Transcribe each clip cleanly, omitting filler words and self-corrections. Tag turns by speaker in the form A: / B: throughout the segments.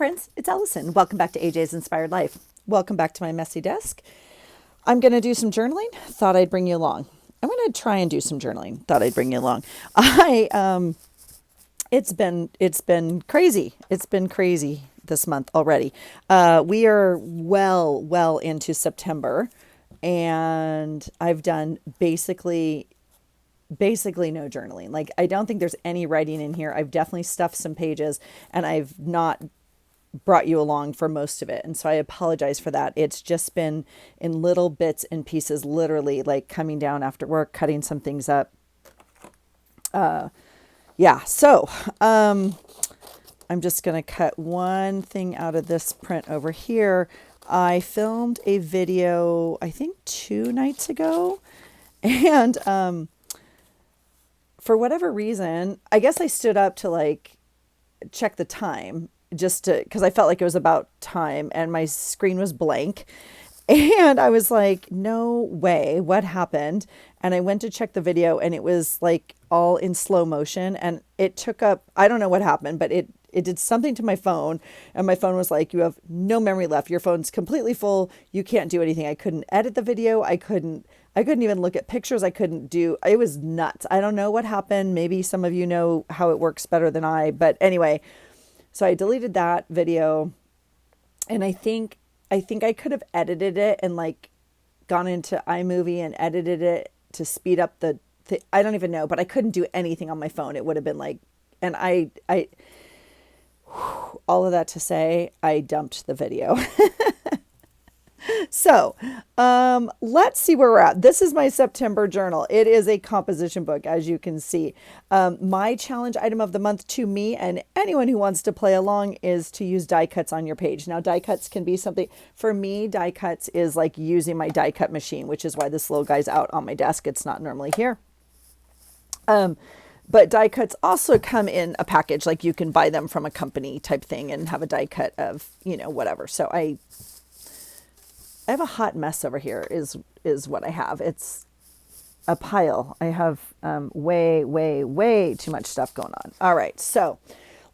A: friends, it's Allison. Welcome back to AJ's Inspired Life. Welcome back to my messy desk. I'm going to do some journaling. Thought I'd bring you along. I'm going to try and do some journaling. Thought I'd bring you along. It's been crazy. It's been crazy this month already. We are well into September, and I've done basically no journaling. Like, I don't think there's any writing in here. I've definitely stuffed some pages, and I've not brought you along for most of it. And so I apologize for that. It's just been in little bits and pieces, literally like coming down after work, cutting some things up. So I'm just going to cut one thing out of this print over here. I filmed a video, I think 2 nights ago, and for whatever reason, I guess I stood up to like check the time just to, because I felt like it was about time, and my screen was blank. And I was like, no way, what happened? And I went to check the video, and it was like all in slow motion, and it took up, I don't know what happened, but it did something to my phone, and my phone was like, you have no memory left. Your phone's completely full. You can't do anything. I couldn't edit the video. I couldn't even look at pictures. It was nuts. I don't know what happened. Maybe some of you know how it works better than I, but anyway, so I deleted that video, and I think I could have edited it and like gone into iMovie and edited it to speed up I don't even know, but I couldn't do anything on my phone. It would have been like, and I all of that to say, I dumped the video. So, let's see where we're at. This is my September journal. It is a composition book, as you can see. My challenge item of the month to me and anyone who wants to play along is to use die cuts on your page. Now, die cuts can be something, for me, die cuts is like using my die cut machine, which is why this little guy's out on my desk. It's not normally here. But die cuts also come in a package, like you can buy them from a company type thing and have a die cut of, whatever. So I have a hot mess over here is what I have. It's a pile. I have way too much stuff going on. All right. So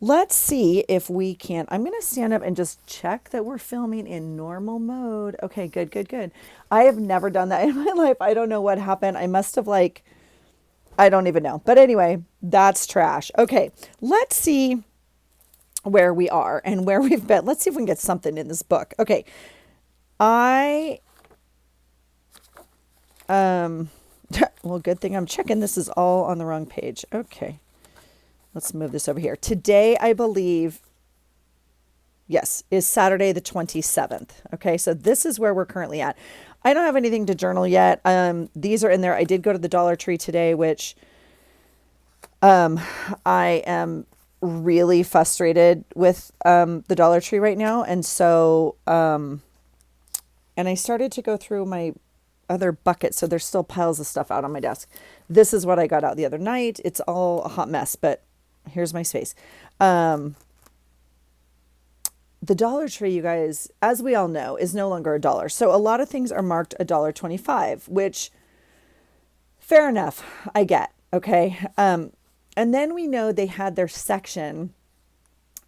A: let's see if we can, I'm going to stand up and just check that we're filming in normal mode. Okay, good. I have never done that in my life. I don't know what happened. I must have I don't even know. But anyway, that's trash. Okay. Let's see where we are and where we've been. Let's see if we can get something in this book. Okay. well, good thing I'm checking. This is all on the wrong page. Okay. Let's move this over here. Today, I believe, yes, is Saturday the 27th. Okay. So this is where we're currently at. I don't have anything to journal yet. These are in there. I did go to the Dollar Tree today, which, I am really frustrated with, the Dollar Tree right now. And so, and I started to go through my other bucket. So there's still piles of stuff out on my desk. This is what I got out the other night. It's all a hot mess, but here's my space. The Dollar Tree, you guys, as we all know, is no longer $1. So a lot of things are marked $1.25, which fair enough, I get. Okay. And then we know they had their section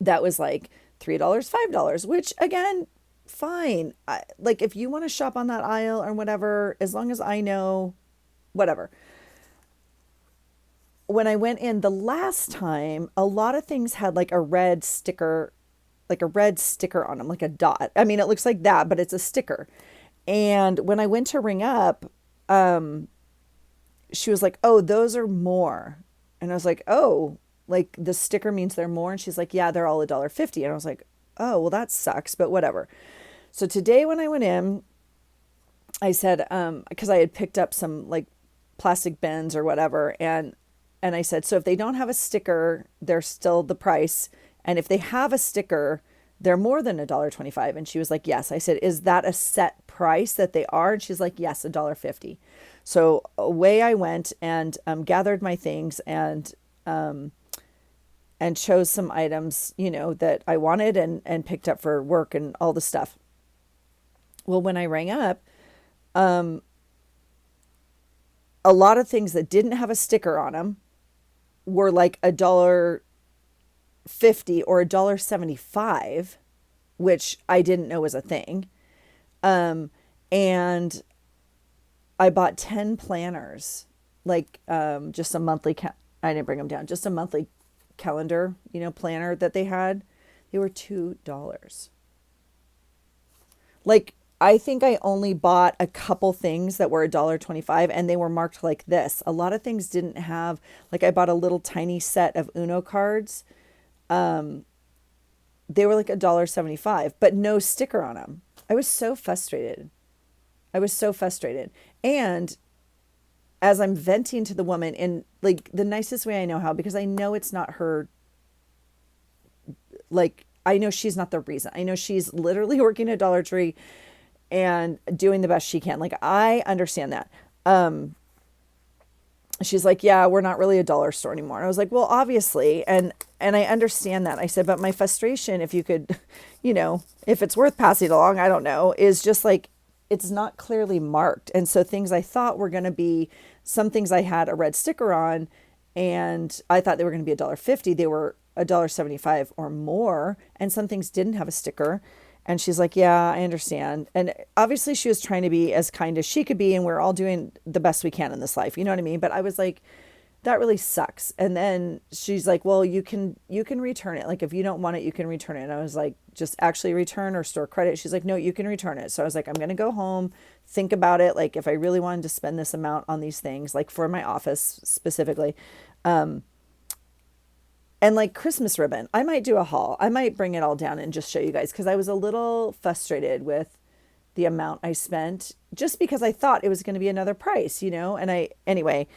A: that was like $3, $5, which again, fine. Like if you want to shop on that aisle or whatever, as long as I know, whatever. When I went in the last time, a lot of things had like a red sticker on them, like a dot. I mean, it looks like that, but it's a sticker. And when I went to ring up, she was like, oh, those are more. And I was like, oh, like the sticker means they're more. And she's like, yeah, they're all $1.50. And I was like, oh, well, that sucks, but whatever. So today when I went in, I said, because I had picked up some like plastic bins or whatever. And I said, so if they don't have a sticker, they're still the price. And if they have a sticker, they're more than $1.25. And she was like, yes. I said, is that a set price that they are? And she's like, yes, $1.50. So away I went and gathered my things and chose some items, that I wanted and picked up for work and all the stuff. Well, when I rang up, a lot of things that didn't have a sticker on them were like $1.50 or $1.75. which I didn't know was a thing. Um, and I bought 10 planners, like just a monthly, I didn't bring them down, just a monthly calendar, planner that they had. They were $2. Like, I think I only bought a couple things that were $1.25 and they were marked like this. A lot of things didn't have, like I bought a little tiny set of Uno cards. They were like $1.75, but no sticker on them. I was so frustrated. I was so frustrated. And as I'm venting to the woman in like the nicest way I know how, because I know it's not her, like, I know she's not the reason. I know she's literally working at Dollar Tree and doing the best she can. Like, I understand that. She's like, yeah, we're not really a dollar store anymore. And I was like, well, obviously. And I understand that. I said, but my frustration, if you could, if it's worth passing along, I don't know, is just like, it's not clearly marked. And so things I thought were going to be, some things I had a red sticker on and I thought they were going to be $1.50. They were $1.75 or more. And some things didn't have a sticker. And she's like, yeah, I understand. And obviously she was trying to be as kind as she could be. And we're all doing the best we can in this life. You know what I mean? But I was like, that really sucks. And then she's like, well, you can return it. Like, if you don't want it, you can return it. And I was like, just actually return or store credit. She's like, no, you can return it. So I was like, I'm going to go home, think about it. Like, if I really wanted to spend this amount on these things, like for my office specifically, and like Christmas ribbon, I might do a haul. I might bring it all down and just show you guys, because I was a little frustrated with the amount I spent just because I thought it was going to be another price, and anyway,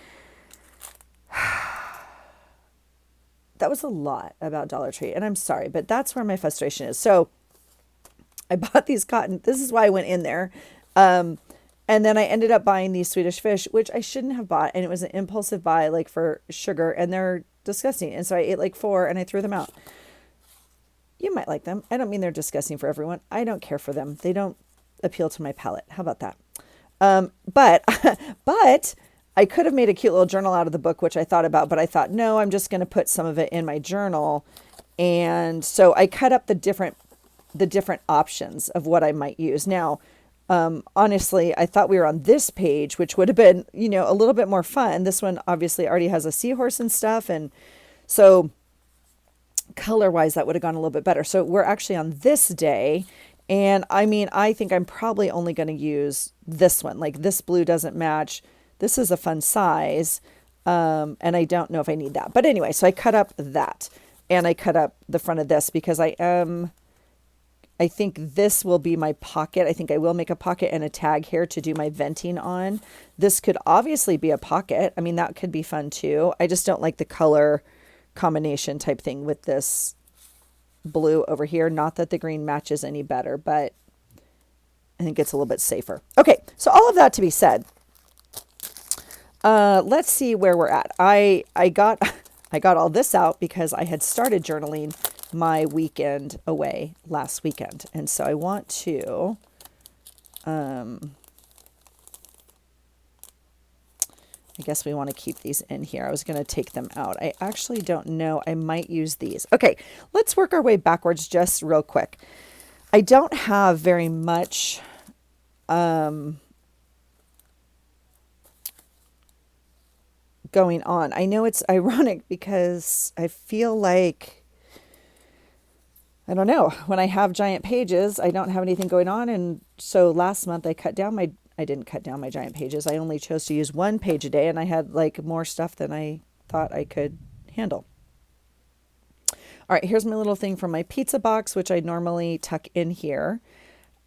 A: that was a lot about Dollar Tree, and I'm sorry, but that's where my frustration is. So I bought these cotton, this is why I went in there. And then I ended up buying these Swedish fish, which I shouldn't have bought. And it was an impulsive buy, like for sugar, and they're disgusting. And so I ate like 4 and I threw them out. You might like them. I don't mean they're disgusting for everyone. I don't care for them. They don't appeal to my palate. How about that? But I could have made a cute little journal out of the book, which I thought about, but I thought, no, I'm just going to put some of it in my journal. And so I cut up the different options of what I might use. Now, honestly, I thought we were on this page, which would have been, a little bit more fun. This one obviously already has a seahorse and stuff. And so color wise, that would have gone a little bit better. So we're actually on this day. And I mean, I think I'm probably only going to use this one. Like, this blue doesn't match. This is a fun size. And I don't know if I need that. But anyway, so I cut up that and I cut up the front of this because I think this will be my pocket. I think I will make a pocket and a tag here to do my venting on. This could obviously be a pocket. I mean, that could be fun too. I just don't like the color combination type thing with this blue over here. Not that the green matches any better, but I think it's a little bit safer. Okay, so all of that to be said, let's see where we're at. I got all this out because I had started journaling my weekend away last weekend. And so I want to, I guess we want to keep these in here. I was going to take them out. I actually don't know. I might use these. Okay, let's work our way backwards just real quick. I don't have very much, going on. I know it's ironic because I feel like, I don't know, when I have giant pages, I don't have anything going on. And so last month I didn't cut down my giant pages. I only chose to use 1 page a day, and I had like more stuff than I thought I could handle. All right, here's my little thing from my pizza box, which I normally tuck in here.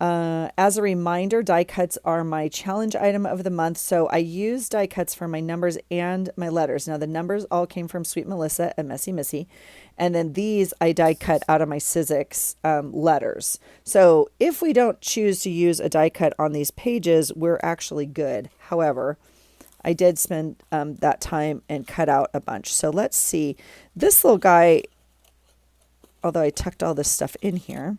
A: As a reminder, die cuts are my challenge item of the month. So I use die cuts for my numbers and my letters. Now the numbers all came from Sweet Melissa and Messy Missy. And then these I die cut out of my Sizzix letters. So if we don't choose to use a die cut on these pages, we're actually good. However, I did spend that time and cut out a bunch. So let's see. This little guy, although I tucked all this stuff in here,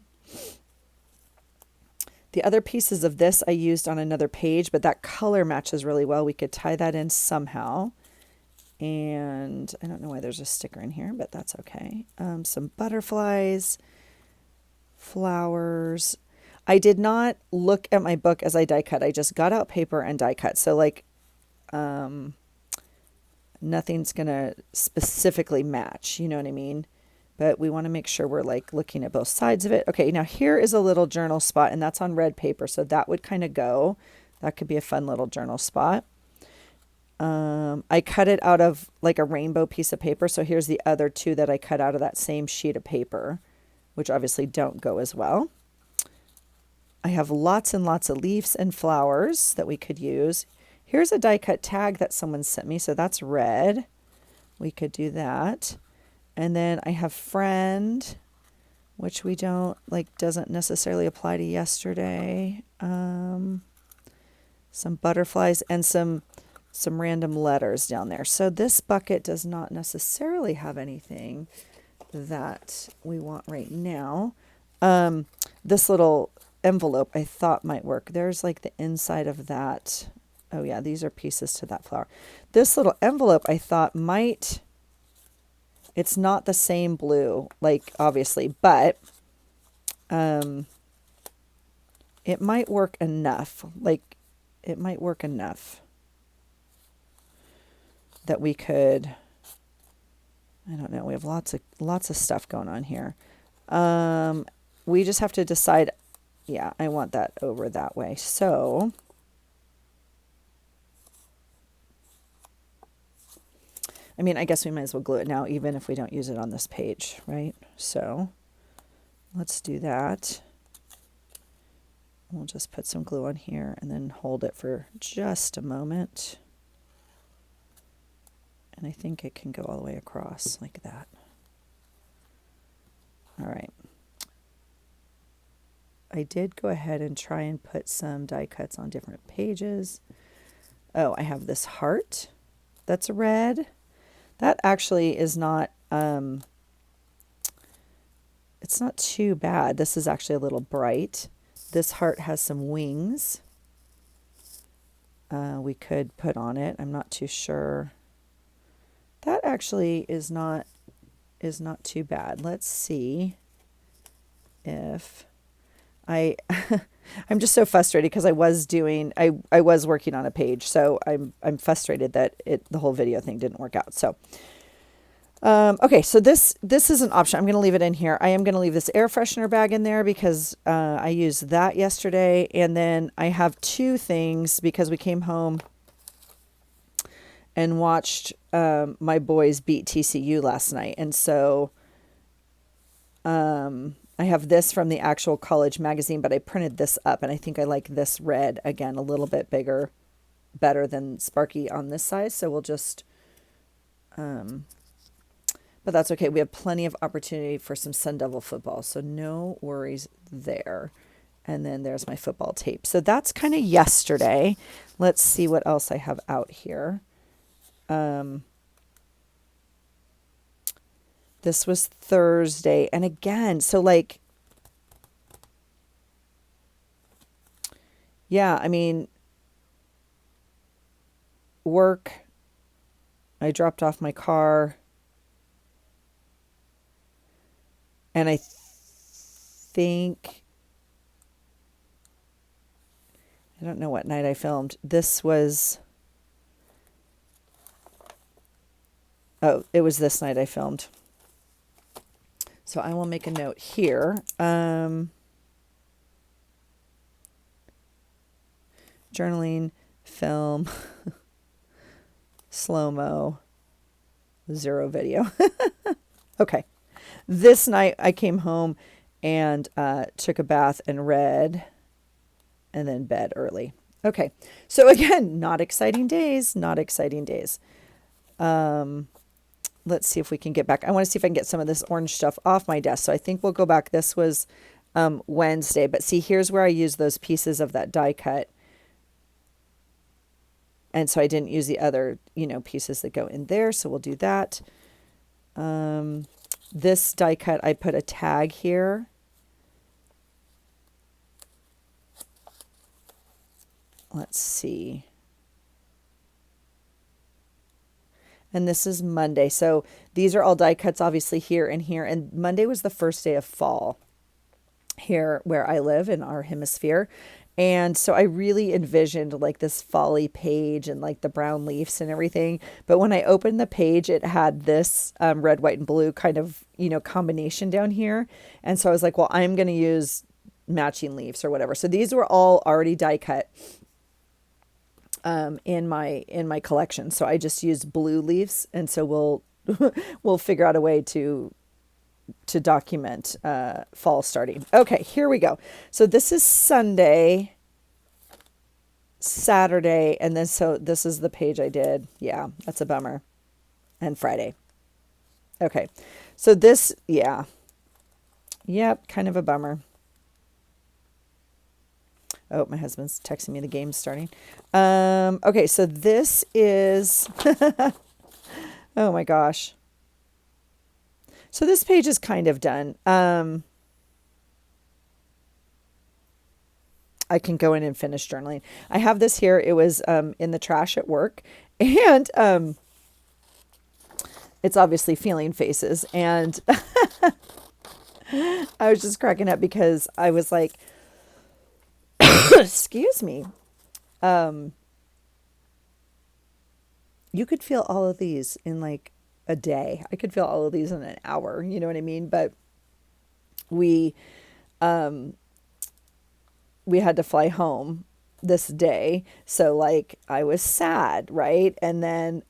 A: the other pieces of this I used on another page, but that color matches really well. We could tie that in somehow. And I don't know why there's a sticker in here, but that's okay. Some butterflies, flowers. I did not look at my book as I die cut. I just got out paper and die cut. So like nothing's going to specifically match, you know what I mean? But we want to make sure we're like looking at both sides of it. Okay, now here is a little journal spot, and that's on red paper. So that would kind of go. That could be a fun little journal spot. I cut it out of like a rainbow piece of paper. So here's the other two that I cut out of that same sheet of paper, which obviously don't go as well. I have lots and lots of leaves and flowers that we could use. Here's a die cut tag that someone sent me. So that's red. We could do that. And then I have friend, which we don't like, doesn't necessarily apply to yesterday. Some butterflies and some random letters down there. So this bucket does not necessarily have anything that we want right now. This little envelope I thought might work. There's like the inside of that. Oh yeah, these are pieces to that flower. This little envelope I thought might, it's not the same blue, like obviously, but it might work enough. Like it might work enough that we could, I don't know, we have lots of stuff going on here. We just have to decide, yeah, I want that over that way. So I mean, I guess we might as well glue it now, even if we don't use it on this page, right? So let's do that. We'll just put some glue on here and then hold it for just a moment. And I think it can go all the way across like that. All right. I did go ahead and try and put some die cuts on different pages. Oh, I have this heart that's red. That actually is not, it's not too bad. This is actually a little bright. This heart has some wings. We could put on it. I'm not too sure. That actually is not too bad. Let's see if I'm just so frustrated because I was working on a page, so I'm frustrated that the whole video thing didn't work out. So okay, so this is an option. I'm going to leave it in here. I am going to leave this air freshener bag in there because I used that yesterday, and then I have two things because we came home and watched my boys beat TCU last night, and so I have this from the actual college magazine, but I printed this up, and I think I like this red, again, a little bit bigger, better than Sparky on this size, so we'll just, but that's okay. We have plenty of opportunity for some Sun Devil football, so no worries there. And then there's my football tape. So that's kind of yesterday. Let's see what else I have out here. This was Thursday. And again, so like, yeah, I mean, work, I dropped off my car, and I think, I don't know what night I filmed. This was, oh, it was this night I filmed. So I will make a note here. Journaling, film, slow-mo, 0 video. Okay. This night I came home and took a bath and read, and then bed early. Okay. So again, not exciting days, not exciting days. Let's see if we can get back. I want to see if I can get some of this orange stuff off my desk. So I think we'll go back. This was Wednesday. But see, here's where I used those pieces of that die cut. And so I didn't use the other, pieces that go in there. So we'll do that. This die cut, I put a tag here. Let's see. And this is Monday. So these are all die cuts obviously here and here. And Monday was the first day of fall. here where I live in our hemisphere. And so I really envisioned like this folly page and like the brown leaves and everything. But when I opened the page, it had this red, white, and blue kind of, combination down here. And so I was like, well, I'm going to use matching leaves or whatever. So these were all already die cut in my collection. So I just used blue leaves. And so we'll figure out a way to document fall starting. Okay, here we go. So this is Sunday, Saturday, and then so this is the page I did. Yeah, that's a bummer. And Friday. Okay. So this, yeah. Yep, kind of a bummer. Oh, my husband's texting me the game's starting. Okay, so this is oh my gosh. So this page is kind of done. I can go in and finish journaling. I have this here. It was in the trash at work, and it's obviously feeling faces. And I was just cracking up because I was like, excuse me. You could feel all of these in like a day. I could feel all of these in an hour. You know what I mean? But we we had to fly home this day. So like I was sad, right? And then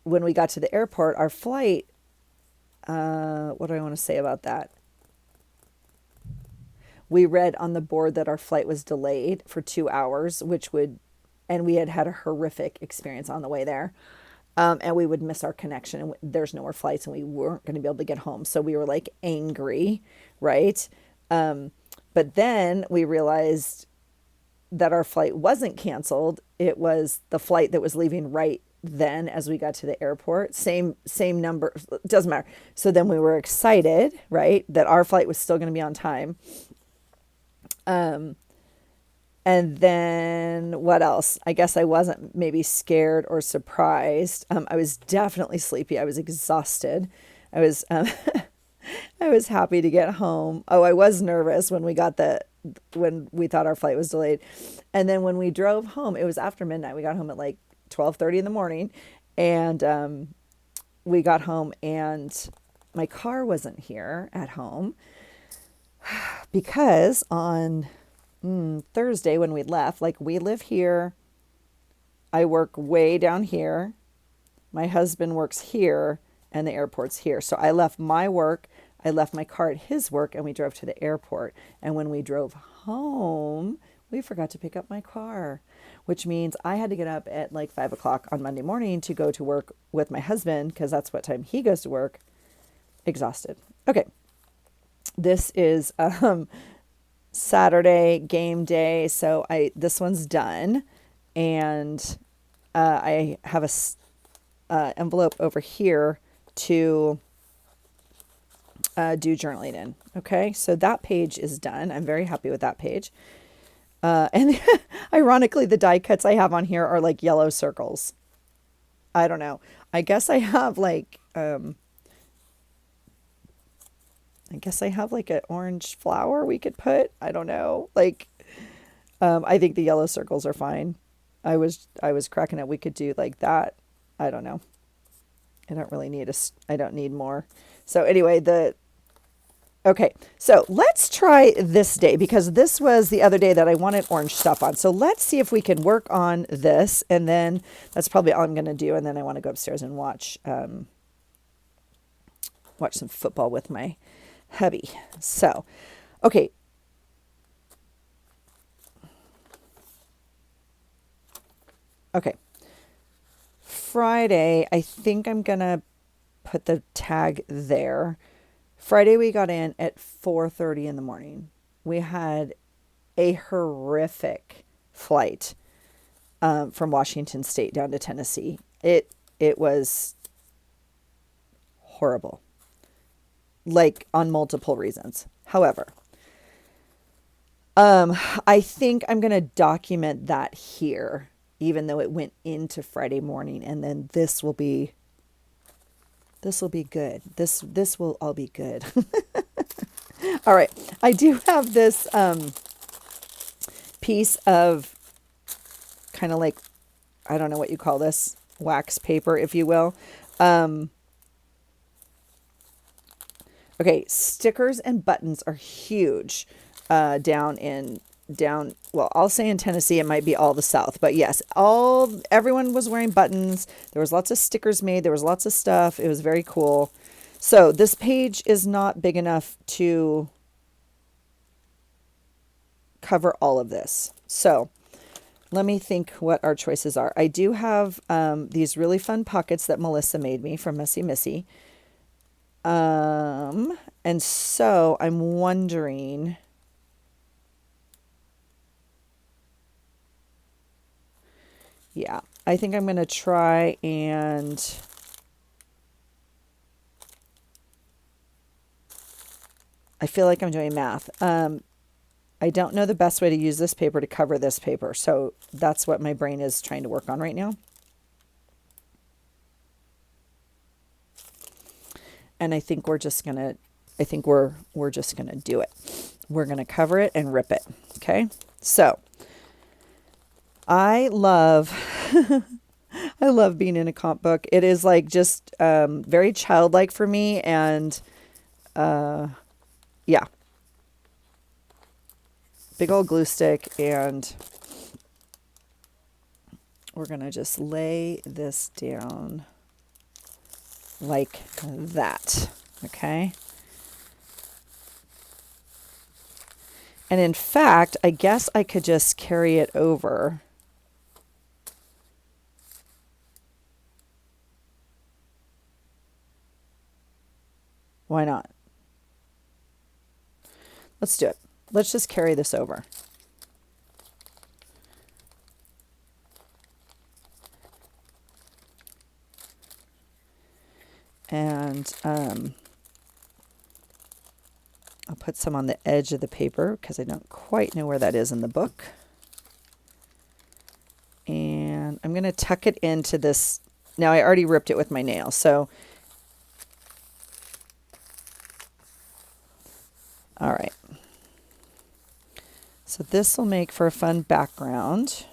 A: when we got to the airport, our flight, what do I want to say about that? We read on the board that our flight was delayed for 2 hours, and we had had a horrific experience on the way there. And we would miss our connection, and there's no more flights, and we weren't going to be able to get home. So we were like angry, right? But then we realized that our flight wasn't canceled. It was the flight that was leaving right then as we got to the airport. Same number, doesn't matter. So then we were excited, right, that our flight was still going to be on time. And then what else? I guess I wasn't maybe scared or surprised. I was definitely sleepy. I was exhausted. I was I was happy to get home. Oh, I was nervous when we thought our flight was delayed. And then when we drove home, it was after midnight. We got home at like 12:30 in the morning, and we got home and my car wasn't here at home because on Thursday when we left, like we live here, I work way down here, my husband works here, and the airport's here. So I left my work, I left my car at his work, and we drove to the airport. And when we drove home, we forgot to pick up my car, which means I had to get up at like 5 o'clock on Monday morning to go to work with my husband because that's what time he goes to work. Exhausted. Okay. This is Saturday game day. So this one's done, and I have a envelope over here to do journaling in. Okay, so that page is done. I'm very happy with that page. And ironically, the die cuts I have on here are like yellow circles. I don't know. I guess I have like an orange flower we could put. I don't know. Like, I think the yellow circles are fine. I was cracking up. We could do like that. I don't know. I don't need more. So anyway, okay. So let's try this day because this was the other day that I wanted orange stuff on. So let's see if we can work on this, and then that's probably all I'm going to do. And then I want to go upstairs and watch some football with my hubby. So, okay. Okay. Friday, I think I'm going to put the tag there. Friday, we got in at 4:30 in the morning. We had a horrific flight from Washington State down to Tennessee. It was horrible, like on multiple reasons. However, I think I'm going to document that here, even though it went into Friday morning, and then this will be good. This will all be good. All right. I do have this piece of kind of like, I don't know what you call this, wax paper, if you will. Okay, stickers and buttons are huge down, well, I'll say in Tennessee. It might be all the South, but yes, everyone was wearing buttons. There was lots of stickers made. There was lots of stuff. It was very cool. So this page is not big enough to cover all of this. So let me think what our choices are. I do have these really fun pockets that Melissa made me from Messy Missy. And so I'm wondering, yeah, I think I'm going to try and I feel like I'm doing math. I don't know the best way to use this paper to cover this paper. So that's what my brain is trying to work on right now. And I think we're just going to, we're just going to do it. We're going to cover it and rip it. Okay. So I love, I love being in a comp book. It is like just very childlike for me. And yeah, big old glue stick, and we're going to just lay this down like that. Okay. And in fact, I guess I could just carry it over. Why not? Let's do it. Let's just carry this over. And I'll put some on the edge of the paper because I don't quite know where that is in the book. And I'm going to tuck it into this. Now I already ripped it with my nail. So, all right. So this will make for a fun background.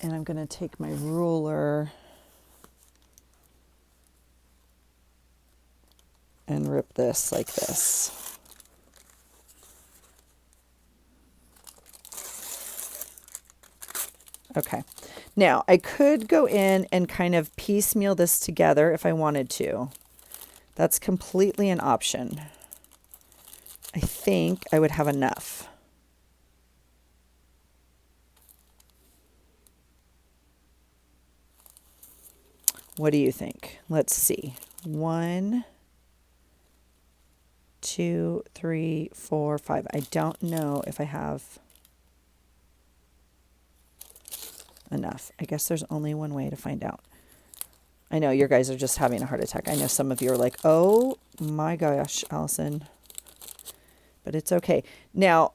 A: And I'm going to take my ruler and rip this like this. Okay. Now I could go in and kind of piecemeal this together if I wanted to. That's completely an option. I think I would have enough. What do you think? Let's see. 1, 2, 3, 4, 5. I don't know if I have enough. I guess there's only one way to find out. I know you guys are just having a heart attack. I know some of you are like, oh my gosh, Allison. But it's okay. Now,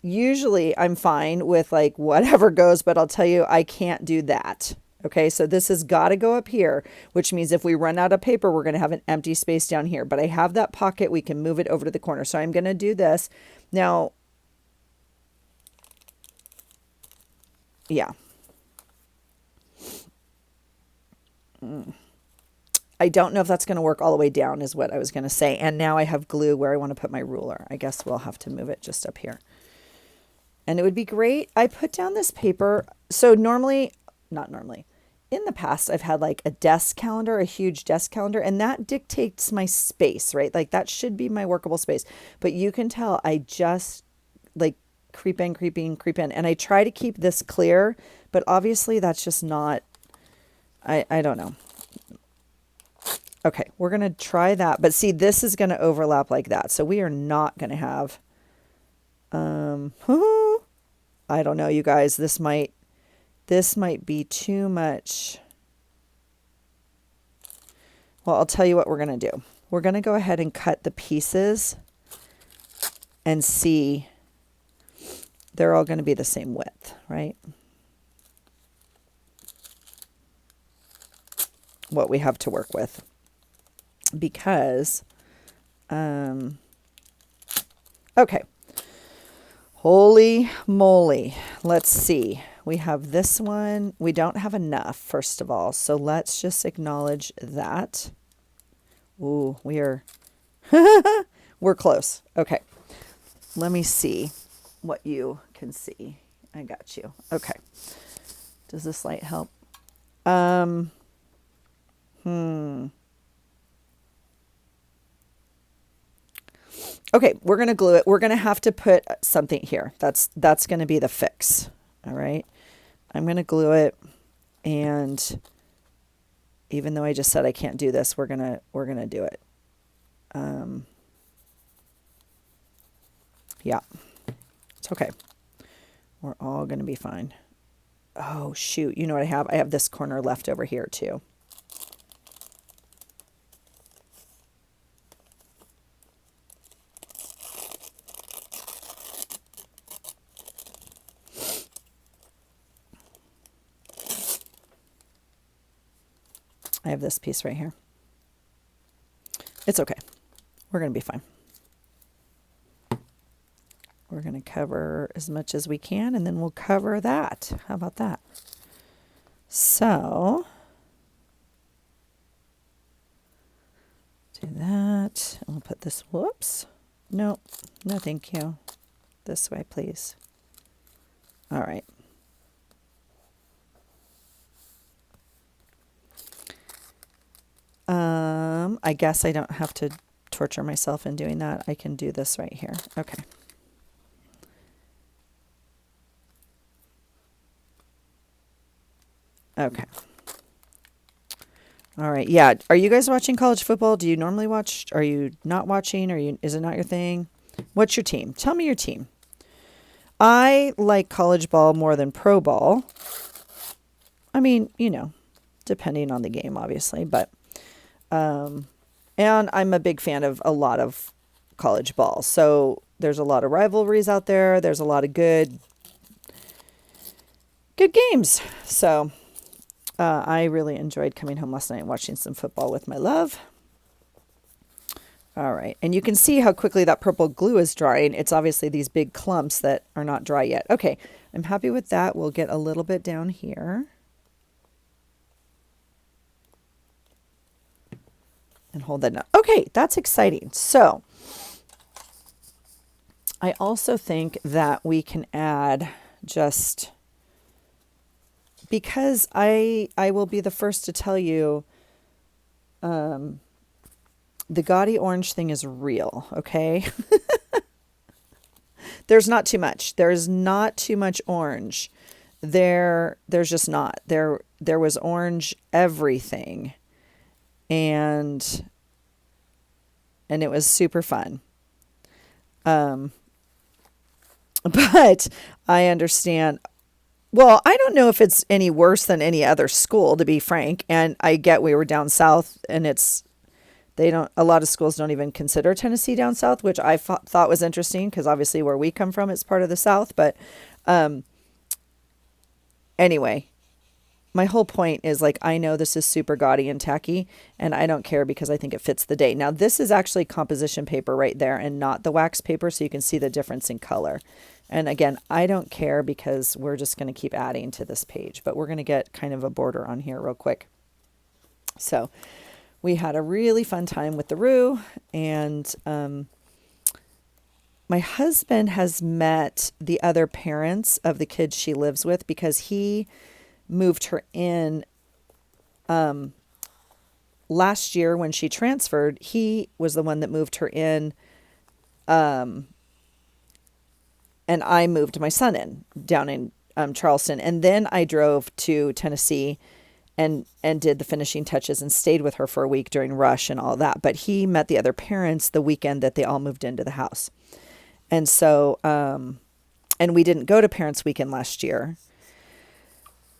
A: usually I'm fine with like whatever goes, but I'll tell you, I can't do that. Okay, so this has got to go up here, which means if we run out of paper, we're going to have an empty space down here. But I have that pocket. We can move it over to the corner. So I'm going to do this. Now, yeah. I don't know if that's going to work all the way down is what I was going to say. And now I have glue where I want to put my ruler. I guess we'll have to move it just up here. And it would be great. I put down this paper. So not normally. In the past, I've had like a desk calendar, a huge desk calendar, and that dictates my space, right? Like that should be my workable space. But you can tell I just like creep in. And I try to keep this clear, but obviously that's just not, I don't know. Okay, we're going to try that. But see, this is going to overlap like that. So we are not going to have, I don't know, you guys, this might be too much. Well, I'll tell you what we're going to do. We're going to go ahead and cut the pieces and see. They're all going to be the same width, right? what we have to work with. Because, okay. Holy moly. Let's see. We have this one. We don't have enough, first of all. So let's just acknowledge that. Ooh, we're close. Okay. Let me see what you can see. I got you. Okay. Does this light help? Okay, we're going to glue it. We're going to have to put something here. That's going to be the fix. All right. I'm going to glue it, and even though I just said I can't do this, we're going to do it. Yeah. It's okay. We're all going to be fine. Oh, shoot. You know what I have? I have this corner left over here too. I have this piece right here. It's okay. We're going to be fine. We're going to cover as much as we can, and then we'll cover that. How about that? So, do that. And we'll put this, whoops. No, no thank you. This way, please. All right. I guess I don't have to torture myself in doing that. I can do this right here. Okay. Okay. All right. Yeah. Are you guys watching college football? Do you normally watch? Are you not watching? Is it not your thing? What's your team? Tell me your team. I like college ball more than pro ball. I mean, depending on the game, obviously, but, and I'm a big fan of a lot of college ball. So there's a lot of rivalries out there. There's a lot of good games. So, I really enjoyed coming home last night and watching some football with my love. All right. And you can see how quickly that purple glue is drying. It's obviously these big clumps that are not dry yet. Okay. I'm happy with that. We'll get a little bit down here. And hold that down. Okay. That's exciting. So I also think that we can add just... because I will be the first to tell you, the gaudy orange thing is real, okay? There's not too much. There's not too much orange. There's just not. There was orange everything. And it was super fun. But I understand. Well, I don't know if it's any worse than any other school, to be frank. And I get we were down south, and a lot of schools don't even consider Tennessee down south, which I thought was interesting because obviously where we come from, it's part of the South. But anyway, my whole point is, like, I know this is super gaudy and tacky, and I don't care because I think it fits the day. Now, this is actually composition paper right there and not the wax paper, so you can see the difference in color. And again, I don't care because we're just going to keep adding to this page, but we're going to get kind of a border on here real quick. So we had a really fun time with the Roo, and my husband has met the other parents of the kids she lives with because he moved her in last year when she transferred. He was the one that moved her in, and I moved my son in down in Charleston. And then I drove to Tennessee and did the finishing touches and stayed with her for a week during rush and all that. But he met the other parents the weekend that they all moved into the house. And so, and we didn't go to parents' weekend last year.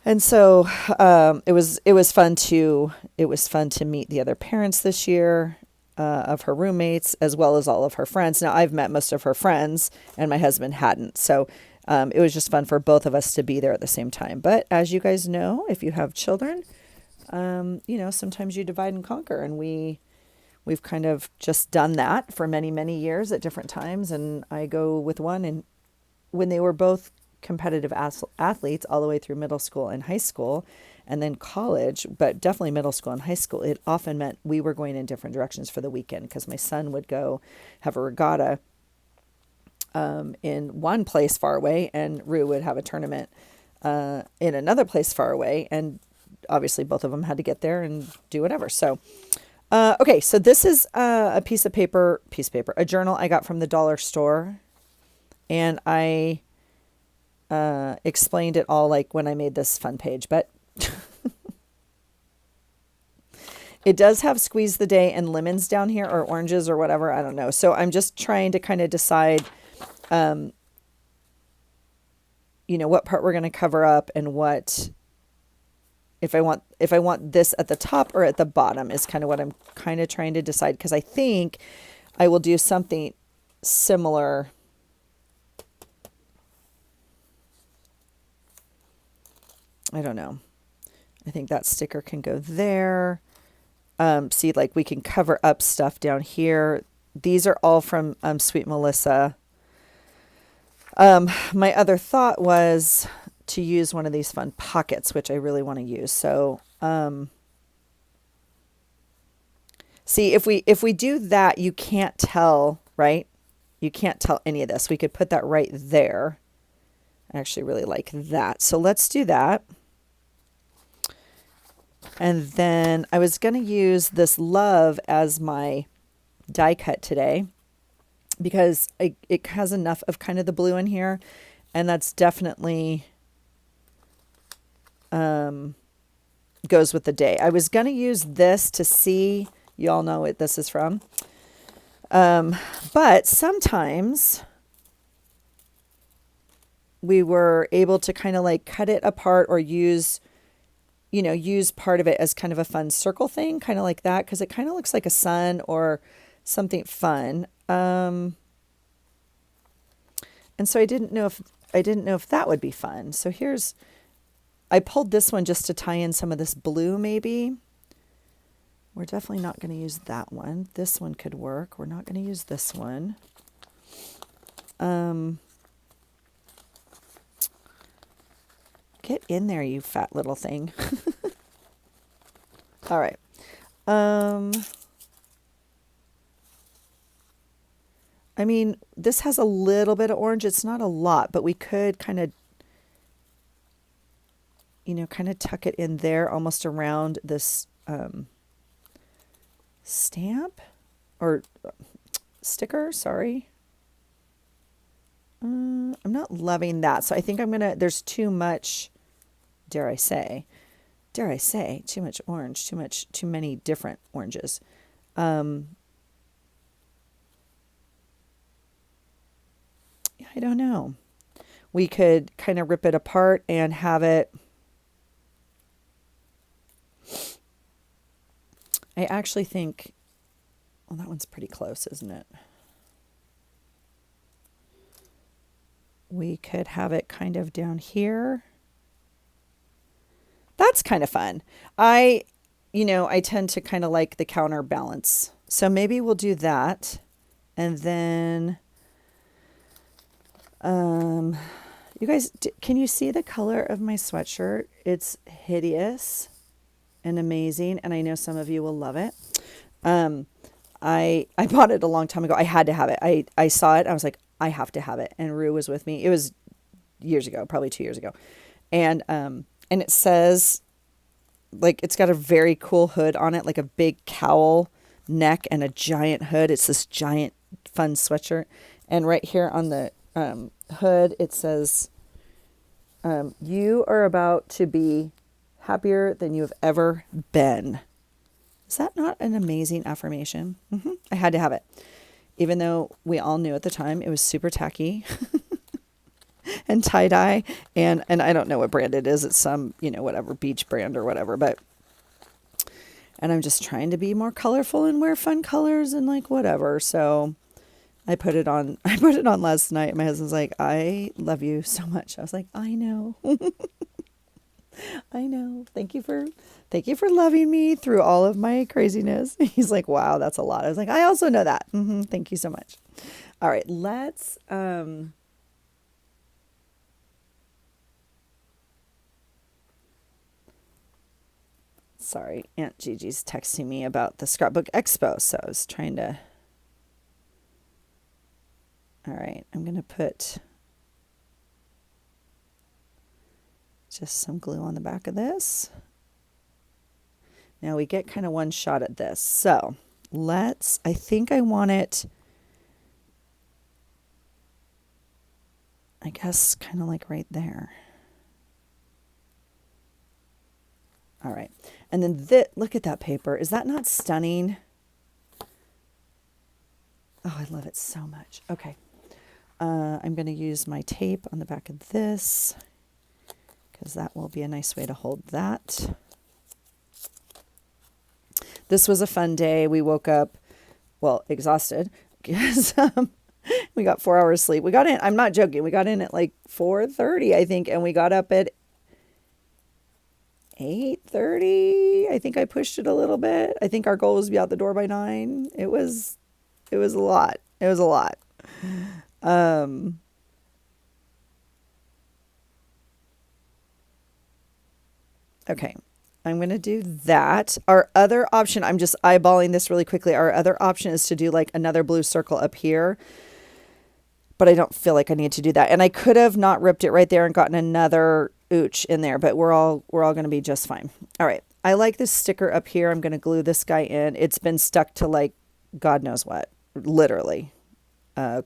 A: And so, it was fun to meet the other parents this year. Of her roommates, as well as all of her friends. Now, I've met most of her friends, and my husband hadn't. So it was just fun for both of us to be there at the same time. But as you guys know, if you have children, sometimes you divide and conquer, and we've kind of just done that for many, many years at different times. And I go with one, and when they were both competitive athletes all the way through middle school and high school, and then college, but definitely middle school and high school, it often meant we were going in different directions for the weekend, because my son would go have a regatta in one place far away, and Rue would have a tournament in another place far away. And obviously both of them had to get there and do whatever. So, okay. So this is a a journal I got from the dollar store, and I explained it all like when I made this fun page, but it does have squeeze the day and lemons down here, or oranges or whatever. I don't know. So I'm just trying to kind of decide, what part we're going to cover up, and what, if I want this at the top or at the bottom is kind of what I'm kind of trying to decide. Cause I think I will do something similar. I don't know. I think that sticker can go there. See, like we can cover up stuff down here. These are all from Sweet Melissa. My other thought was to use one of these fun pockets, which I really want to use. So, see, if we do that, you can't tell, right? You can't tell any of this. We could put that right there. I actually really like that. So let's do that. And then I was going to use this love as my die cut today, because it has enough of kind of the blue in here, and that's definitely goes with the day. I was going to use this to see, you all know what this is from, but sometimes we were able to kind of like cut it apart, or use part of it as kind of a fun circle thing, kind of like that, because it kind of looks like a sun or something fun. And so I didn't know if that would be fun. So I pulled this one just to tie in some of this blue maybe. We're definitely not going to use that one. This one could work. We're not going to use this one. Get in there, you fat little thing. All right. I mean, this has a little bit of orange. It's not a lot, but we could kind of tuck it in there, almost around this stamp or sticker. Sorry. I'm not loving that. So I think there's too much, dare I say, too much orange, too many different oranges. I don't know. We could kind of rip it apart and have it. I actually think, well, that one's pretty close, isn't it? We could have it kind of down here. That's kind of fun. I tend to kind of like the counterbalance. So maybe we'll do that. And then, you guys, can you see the color of my sweatshirt? It's hideous and amazing. And I know some of you will love it. I bought it a long time ago. I had to have it. I saw it. I was like, I have to have it. And Rue was with me. It was years ago, probably 2 years ago. And it says, like, it's got a very cool hood on it, like a big cowl neck and a giant hood. It's this giant fun sweatshirt. And right here on the hood, it says, you are about to be happier than you have ever been. Is that not an amazing affirmation? I had to have it. Even though we all knew at the time it was super tacky and tie-dye. And I don't know what brand it is. It's some, whatever beach brand or whatever. And I'm just trying to be more colorful and wear fun colors and like whatever. So I put it on last night. My husband's like, I love you so much. I was like, I know. I know. Thank you for loving me through all of my craziness. He's like, wow, that's a lot. I was like, I also know that. Thank you so much. All right, let's sorry, Aunt Gigi's texting me about the scrapbook expo, so I was trying to. All right, I'm going to put just some glue on the back of this. Now we get kind of one shot at this. So I think I want it, I guess, kind of like right there. All right. And then look at that paper. Is that not stunning? Oh, I love it so much. Okay. I'm going to use my tape on the back of this because that will be a nice way to hold that. This was a fun day. We woke up, well, exhausted because we got 4 hours sleep. We got in, I'm not joking, we got in at like 4:30, I think, and we got up at 8:30. I think I pushed it a little bit. I think our goal was to be out the door by 9. It was a lot. It was a lot. Okay. I'm going to do that. Our other option, I'm just eyeballing this really quickly. Our other option is to do like another blue circle up here, but I don't feel like I need to do that. And I could have not ripped it right there and gotten another ooch in there, but we're all going to be just fine. All right. I like this sticker up here. I'm going to glue this guy in. It's been stuck to like God knows what, literally,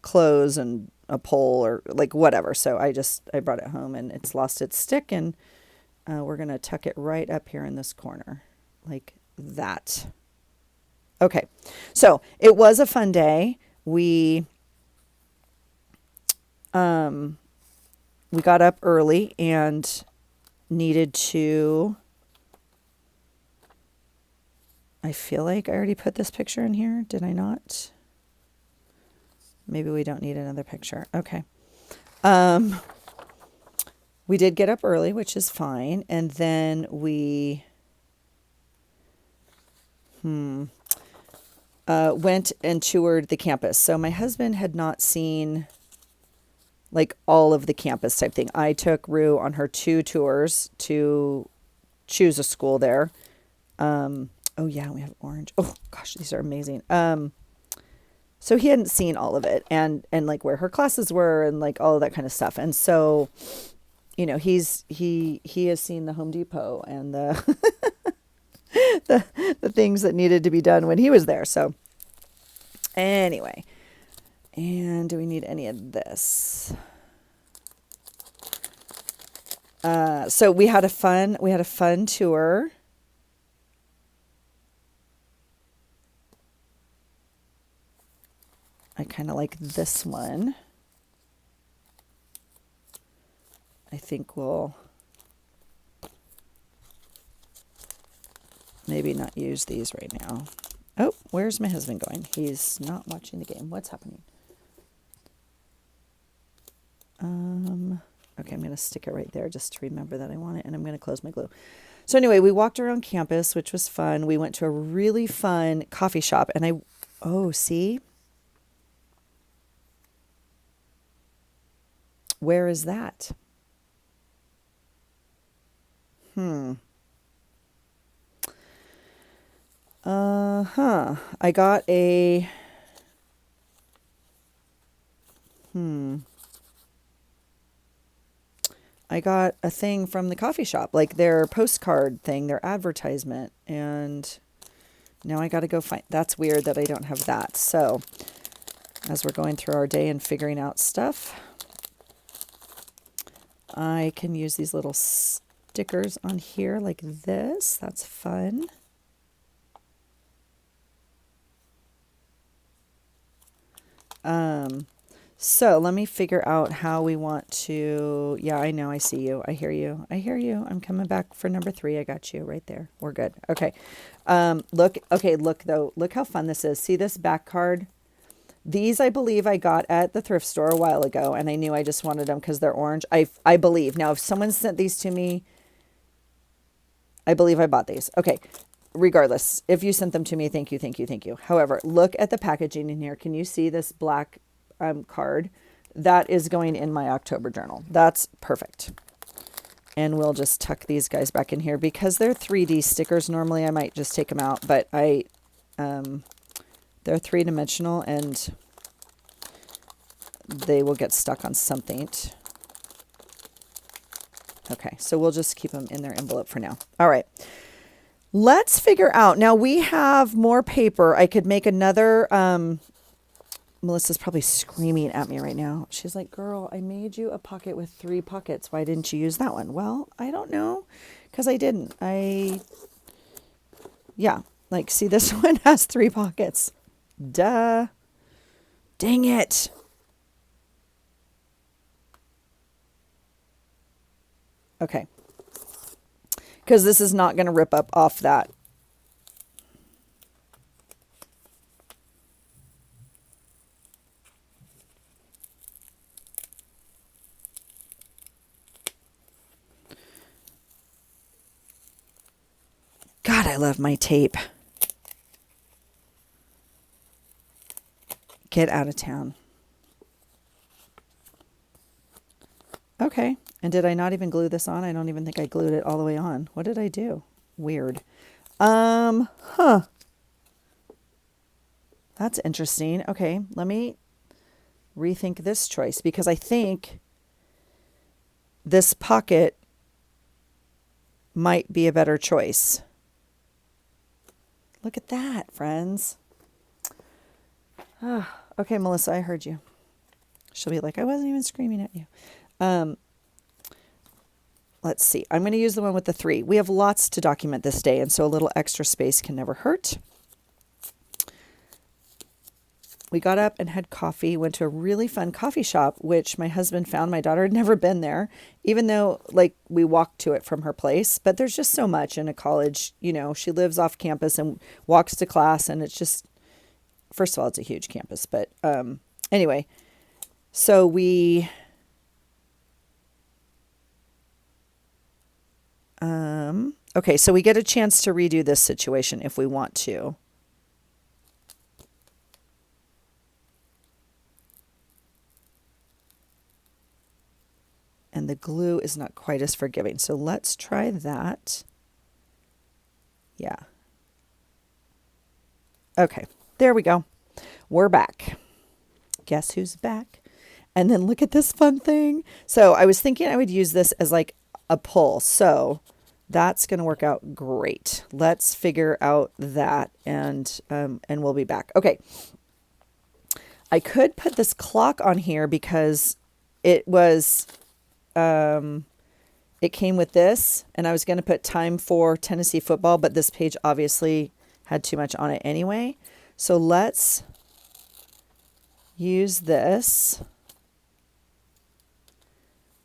A: clothes and a pole or like whatever. So I brought it home and it's lost its stick, and we're going to tuck it right up here in this corner like that. Okay. So it was a fun day. We got up early and needed to, I feel like I already put this picture in here. Did I not? Maybe we don't need another picture. Okay. We did get up early, which is fine. And then we went and toured the campus. So my husband had not seen like all of the campus type thing. I took Rue on her 2 tours to choose a school there. Oh yeah, we have orange. Oh gosh, these are amazing. So he hadn't seen all of it and like where her classes were and like all of that kind of stuff. And so, you know, he has seen the Home Depot and the the things that needed to be done when he was there. So anyway, and do we need any of this? So we had a fun tour. I kind of like this one. I think we'll maybe not use these right now. Oh, where's my husband going? He's not watching the game. What's happening? Okay, I'm going to stick it right there just to remember that I want it, and I'm going to close my glue. So anyway, we walked around campus, which was fun. We went to a really fun coffee shop, and see? Where is that? I got a thing from the coffee shop, like their postcard thing, their advertisement, and now I got to go find. That's weird that I don't have that. So as we're going through our day and figuring out stuff, I can use these little stickers on here like this. That's fun. So let me figure out how we want to, yeah, I know, I see you. I hear you. I'm coming back for number 3. I got you right there. We're good. Okay. Look though, look how fun this is. See this back card? These I believe I got at the thrift store a while ago, and I knew I just wanted them because they're orange. I believe. Now, if someone sent these to me I believe I bought these. Okay. Regardless, if you sent them to me, thank you, thank you, thank you. However, look at the packaging in here. Can you see this black card? That is going in my October journal. That's perfect. And we'll just tuck these guys back in here because they're 3D stickers. Normally I might just take them out, but they're three-dimensional and they will get stuck on something. Okay, so we'll just keep them in their envelope for now. All right. Let's figure out. Now we have more paper. I could make another. Melissa's probably screaming at me right now. She's like, girl, I made you a pocket with 3 pockets. Why didn't you use that one? Well, I don't know because I didn't. Yeah, like see this one has 3 pockets. Duh. Dang it. Okay. Because this is not going to rip up off that. God, I love my tape. Get out of town. Okay. And did I not even glue this on? I don't even think I glued it all the way on. What did I do? Weird. Huh. That's interesting. Okay, let me rethink this choice because I think this pocket might be a better choice. Look at that, friends. Okay, Melissa, I heard you. She'll be like, I wasn't even screaming at you. Let's see. I'm going to use the one with the 3. We have lots to document this day, and so a little extra space can never hurt. We got up and had coffee, went to a really fun coffee shop, which my husband found. My daughter had never been there, even though like we walked to it from her place. But there's just so much in a college, you know, she lives off campus and walks to class. And it's just, first of all, it's a huge campus. But anyway, so we... okay, so we get a chance to redo this situation if we want to. And the glue is not quite as forgiving. So let's try that. Yeah. Okay, there we go. We're back. Guess who's back? And then look at this fun thing. So I was thinking I would use this as like a pull. So that's going to work out great. Let's figure out that and we'll be back. Okay. I could put this clock on here because it was, it came with this and I was going to put time for Tennessee football, but this page obviously had too much on it anyway. So let's use this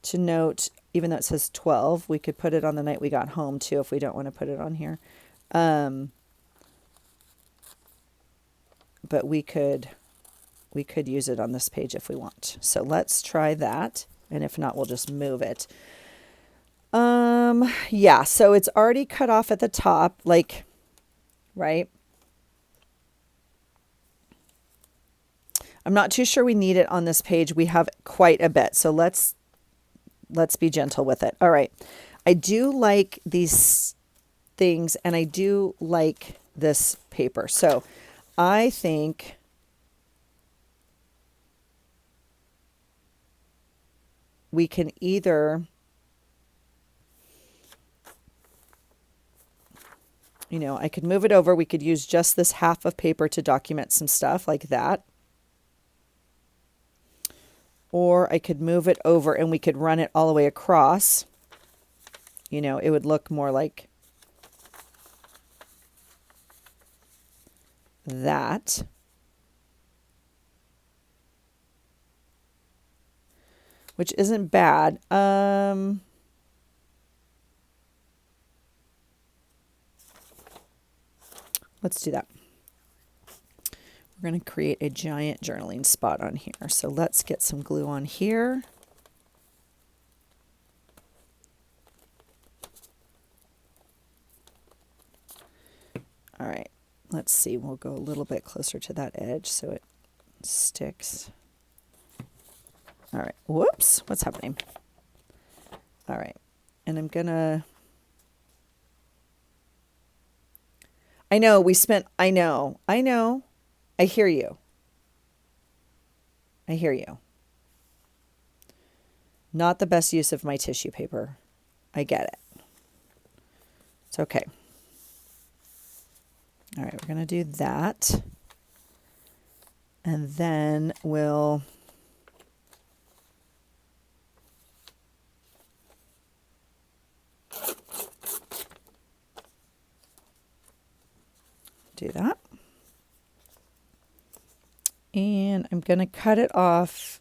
A: to note, even though it says 12, we could put it on the night we got home too if we don't want to put it on here. But we could use it on this page if we want. So let's try that. And if not, we'll just move it. Yeah, so it's already cut off at the top, like, right? I'm not too sure we need it on this page. We have quite a bit. So let's be gentle with it. All right. I do like these things and I do like this paper. So I think we can either, you know, I could move it over. We could use just this half of paper to document some stuff like that. Or I could move it over and we could run it all the way across. You know, it would look more like that. Which isn't bad. Let's do that. We're going to create a giant journaling spot on here. So let's get some glue on here. All right, let's see. We'll go a little bit closer to that edge so it sticks. All right, whoops, what's happening? All right, and I'm gonna, I know we spent, I know, I hear you. I hear you. Not the best use of my tissue paper. I get it. It's okay. All right, we're going to do that. And then we'll do that. And I'm going to cut it off.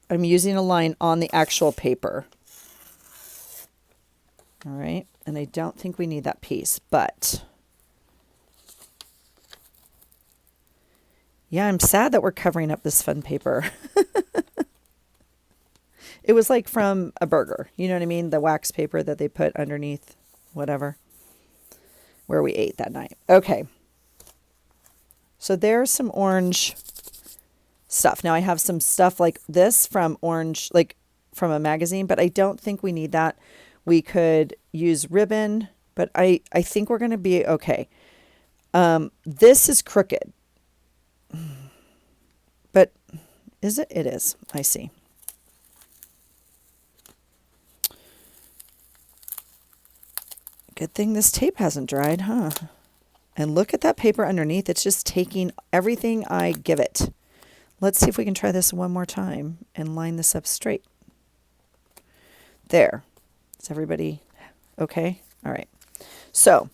A: I'm using a line on the actual paper. All right, and I don't think we need that piece, but yeah, I'm sad that we're covering up this fun paper. It was like from a burger, you know what I mean? The wax paper that they put underneath whatever, where we ate that night. Okay, so there's some orange stuff. Now I have some stuff like this from orange, like from a magazine, but I don't think we need that. We could use ribbon, but I think we're going to be okay. This is crooked. But is it? It is. I see. Good thing this tape hasn't dried, huh? And look at that paper underneath. It's just taking everything I give it. Let's see if we can try this one more time and line this up straight. There. Is everybody okay? All right. So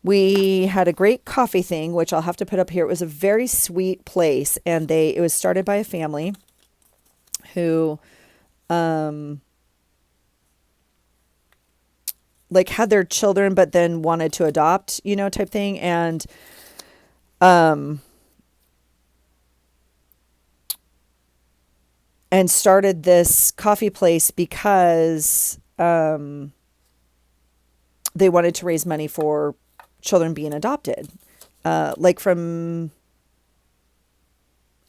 A: we had a great coffee thing, which I'll have to put up here. It was a very sweet place, and it was started by a family who like had their children but then wanted to adopt, you know, type thing. And started this coffee place because they wanted to raise money for children being adopted, like from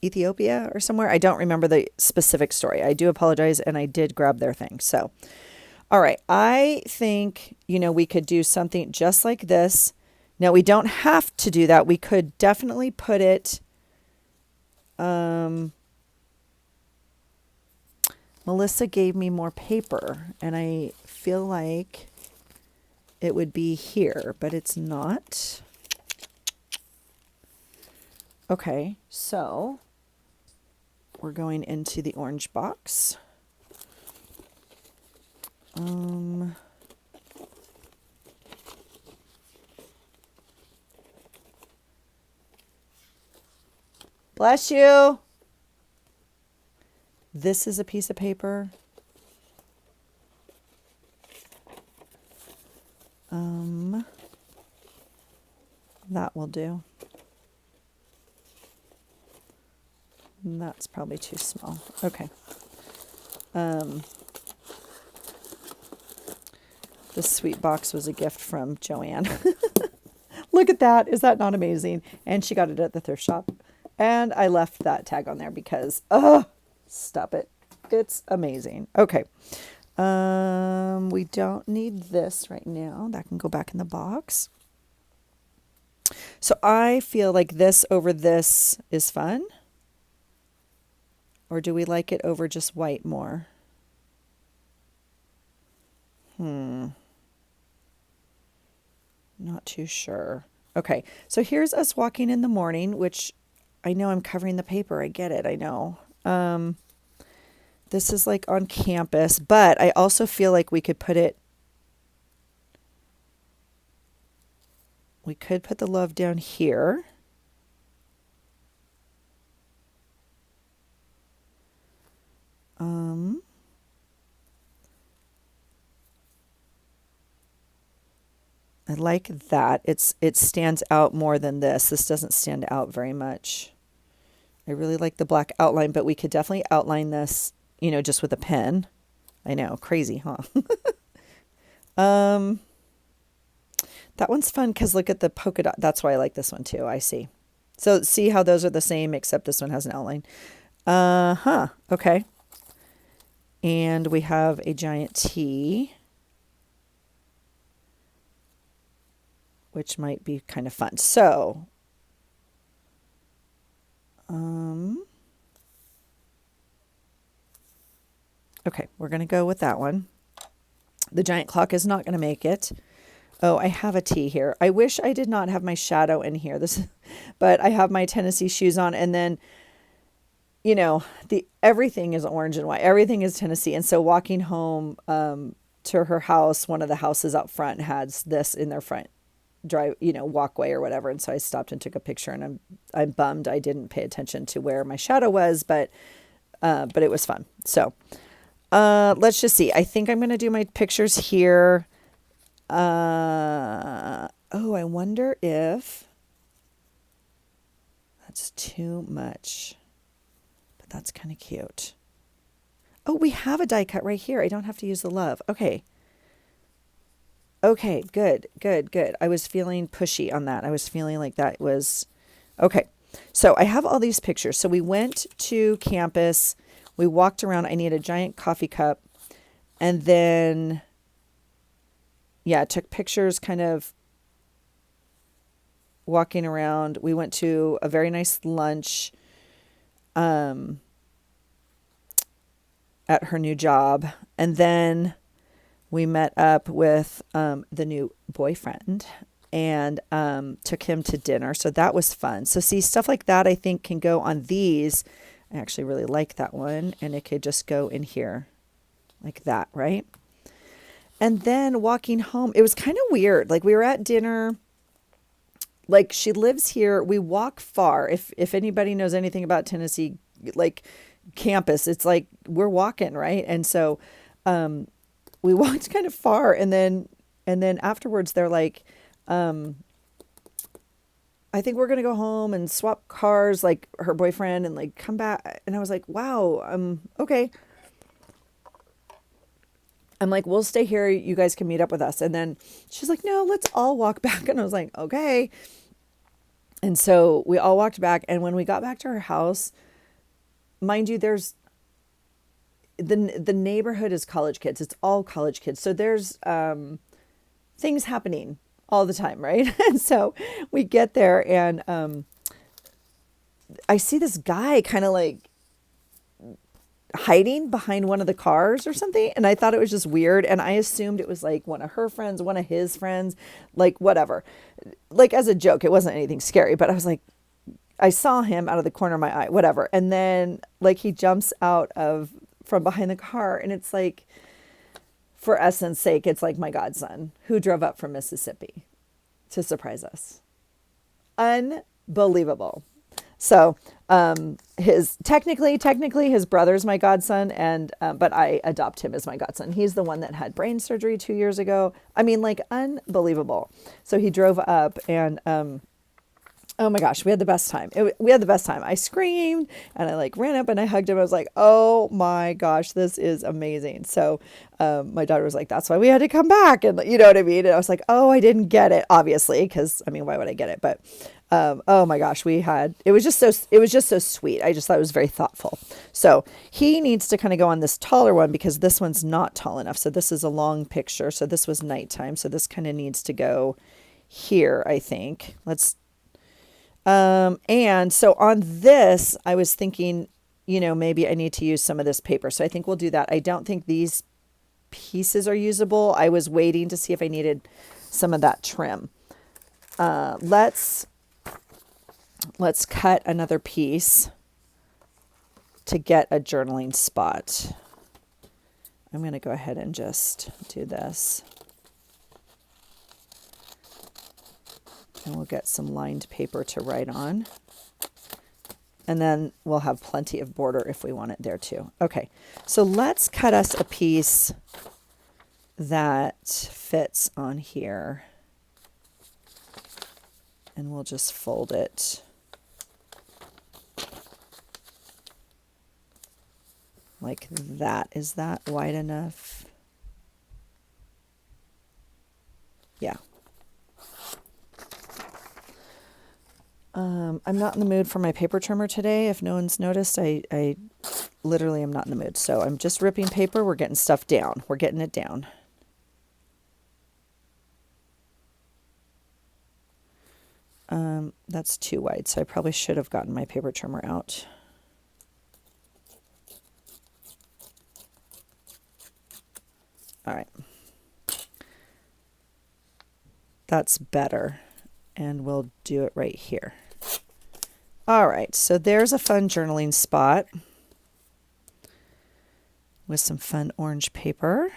A: Ethiopia or somewhere. I don't remember the specific story. I do apologize, and I did grab their thing. So, all right, I think, you know, we could do something just like this. Now, we don't have to do that. We could definitely put it, Melissa gave me more paper, and I feel like it would be here, but it's not. Okay, so we're going into the orange box. Bless you. This is a piece of paper. That will do. That's probably too small. Okay. This sweet box was a gift from Joanne. Look at that. Is that not amazing? And she got it at the thrift shop. And I left that tag on there because, stop it. It's amazing. Okay. We don't need this right now. That can go back in the box. So I feel like this over this is fun. Or do we like it over just white more? Not too sure. Okay, so here's us walking in the morning, which I know I'm covering the paper. I get it. I know. This is like on campus, but I also feel like we could put it, we could put the love down here. I like that. It stands out more than this. This doesn't stand out very much. I really like the black outline, but we could definitely outline this, you know, just with a pen. I know, crazy, huh? That one's fun because look at the polka dot. That's why I like this one too. I see. So see how those are the same except this one has an outline. Uh-huh. Okay. And we have a giant T, which might be kind of fun. So, okay, we're going to go with that one. The giant clock is not going to make it. Oh, I have a T here. I wish I did not have my shadow in here. But I have my Tennessee shoes on, and then the everything is orange and white. Everything is Tennessee. And so walking home to her house, one of the houses out front has this in their front drive, walkway or whatever. And so I stopped and took a picture, and I'm bummed I didn't pay attention to where my shadow was, but it was fun. So let's just see. I think I'm going to do my pictures here. Oh, I wonder if that's too much. But that's kind of cute. Oh, we have a die cut right here. I don't have to use the love. Okay. Okay, good, good, good. I was feeling pushy on that. I was feeling like that was okay. So I have all these pictures. So we went to campus. We walked around. I need a giant coffee cup. And then, yeah, took pictures kind of walking around. We went to a very nice lunch at her new job. And then we met up with the new boyfriend and took him to dinner. So that was fun. So see, stuff like that I think can go on these. I actually really like that one. And it could just go in here like that, right? And then walking home, it was kind of weird. Like we were at dinner. Like she lives here. We walk far. If anybody knows anything about Tennessee, like campus, it's like we're walking, right? And so we walked kind of far, and then afterwards they're like, I think we're gonna go home and swap cars, like her boyfriend, and like come back. And I was like, wow, okay. I'm like, we'll stay here. You guys can meet up with us. And then she's like, no, let's all walk back. And I was like, okay. And so we all walked back. And when we got back to her house, mind you, there's the neighborhood is college kids. It's all college kids. So there's things happening all the time, right? And so we get there, and I see this guy kind of like hiding behind one of the cars or something. And I thought it was just weird. And I assumed it was like one of her friends, one of his friends, like whatever. Like as a joke, it wasn't anything scary, but I was like, I saw him out of the corner of my eye, whatever. And then like he jumps out from behind the car, and it's like, for essence sake, it's like my godson who drove up from Mississippi to surprise us. Unbelievable. So his technically his brother's my godson, and but I adopt him as my godson. He's the one that had brain surgery 2 years ago. I mean, like unbelievable. So he drove up, and oh my gosh, we had the best time. We had the best time. I screamed, and I like ran up and I hugged him. I was like, oh my gosh, this is amazing. So my daughter was like, that's why we had to come back. And you know what I mean? And I was like, oh, I didn't get it, obviously, because I mean, why would I get it? But oh my gosh, it was just so sweet. I just thought it was very thoughtful. So he needs to kind of go on this taller one because this one's not tall enough. So this is a long picture. So this was nighttime. So this kind of needs to go here, I think. And so on this, I was thinking, maybe I need to use some of this paper. So I think we'll do that. I don't think these pieces are usable. I was waiting to see if I needed some of that trim. Let's cut another piece to get a journaling spot. I'm going to go ahead and just do this. And we'll get some lined paper to write on. And then we'll have plenty of border if we want it there too. Okay, so let's cut us a piece that fits on here. And we'll just fold it like that. Is that wide enough? Yeah. I'm not in the mood for my paper trimmer today. If no one's noticed, I literally am not in the mood. So I'm just ripping paper. We're getting stuff down. We're getting it down. That's too wide, so I probably should have gotten my paper trimmer out. All right. That's better. And we'll do it right here. All right, so there's a fun journaling spot with some fun orange paper.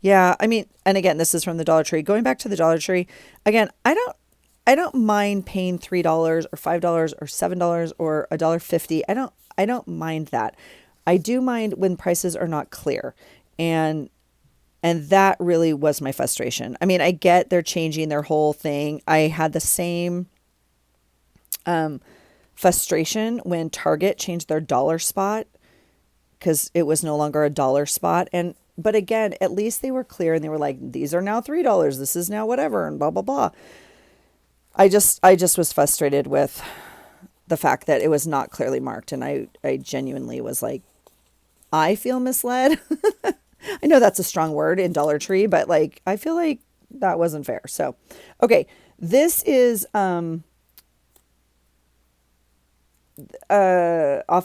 A: Yeah, I mean, and again, this is from the Dollar Tree. Going back to the Dollar Tree, again, I don't mind paying $3 or $5 or $7 or $1.50. I don't mind that. I do mind when prices are not clear. And that really was my frustration. I mean, I get they're changing their whole thing. I had the same frustration when Target changed their dollar spot because it was no longer a dollar spot. But again, at least they were clear and they were like, these are now $3. This is now whatever, and blah blah blah. I just was frustrated with the fact that it was not clearly marked, and I genuinely was like, I feel misled. I know that's a strong word in Dollar Tree, but like I feel like that wasn't fair. So, okay, this is off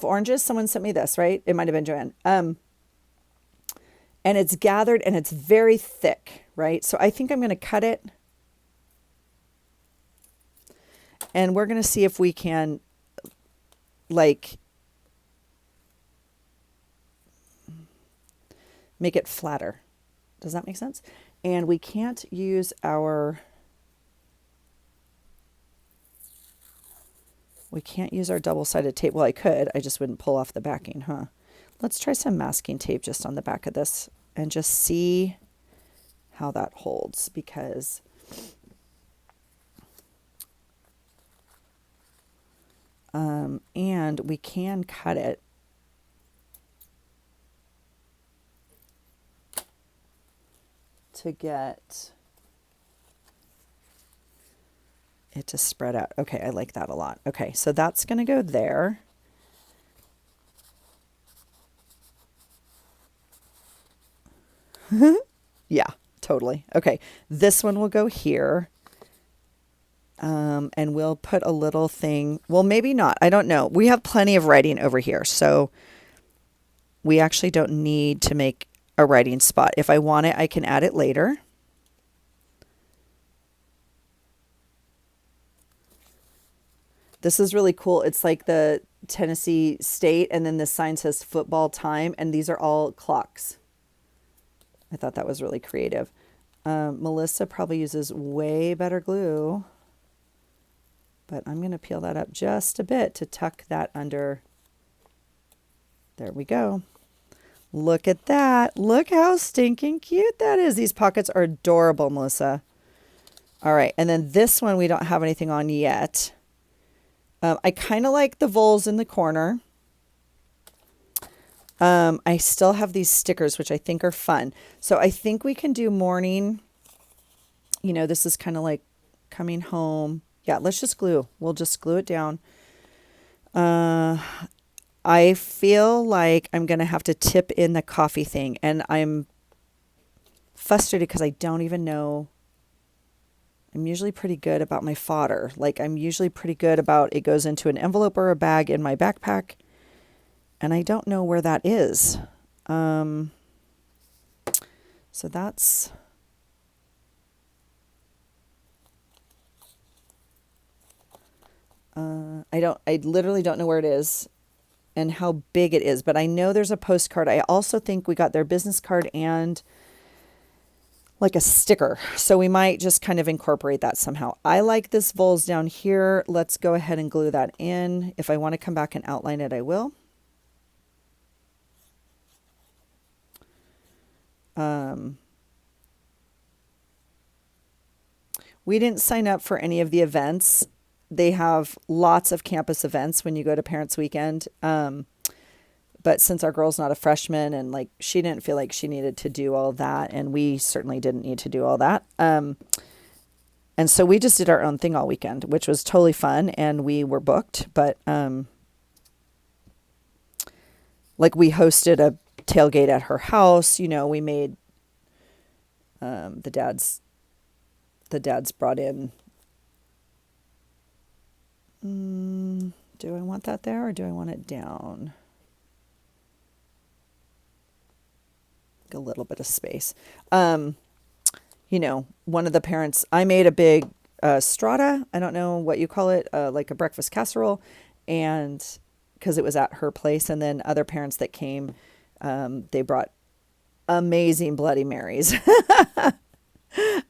A: oranges. Someone sent me this, right? It might have been Joanne. And it's gathered and it's very thick, right? So I think I'm going to cut it. And we're going to see if we can like make it flatter. Does that make sense? And we can't use our double-sided tape. Well, I could. I just wouldn't pull off the backing, huh? Let's try some masking tape just on the back of this and just see how that holds, because and we can cut it to get it to spread out. Okay, I like that a lot. Okay, so that's going to go there. Yeah, totally. Okay, this one will go here. And we'll put a little thing. Well, maybe not. I don't know. We have plenty of writing over here, so we actually don't need to make a writing spot. If I want it, I can add it later. This is really cool. It's like the Tennessee State, and then the sign says football time, and these are all clocks. I thought that was really creative. Melissa probably uses way better glue, but I'm going to peel that up just a bit to tuck that under. There we go. Look at that. Look how stinking cute that is. These pockets are adorable, Melissa. All right, and then this one we don't have anything on yet. I kind of like the voles in the corner. I still have these stickers, which I think are fun. So I think we can do morning. You know, this is kind of like coming home. Yeah, let's just glue. We'll just glue it down. I feel like I'm going to have to tip in the coffee thing. And I'm frustrated because I don't even know. I'm usually pretty good about my fodder. Like I'm usually pretty good about it goes into an envelope or a bag in my backpack. And I don't know where that is. So that's... I literally don't know where it is and how big it is, but I know there's a postcard. I also think we got their business card and like a sticker. So we might just kind of incorporate that somehow. I like this voles down here. Let's go ahead and glue that in. If I want to come back and outline it, I will. We didn't sign up for any of the events. They have lots of campus events when you go to Parents Weekend. But since our girl's not a freshman and like she didn't feel like she needed to do all that, and we certainly didn't need to do all that. And so we just did our own thing all weekend, which was totally fun. And we were booked, but like we hosted a tailgate at her house. You know, we made the dads brought in. Do I want that there or do I want it down? A little bit of space. You know, one of the parents, I made a big strata. I don't know what you call it, like a breakfast casserole, and because it was at her place. And then other parents that came, they brought amazing Bloody Marys.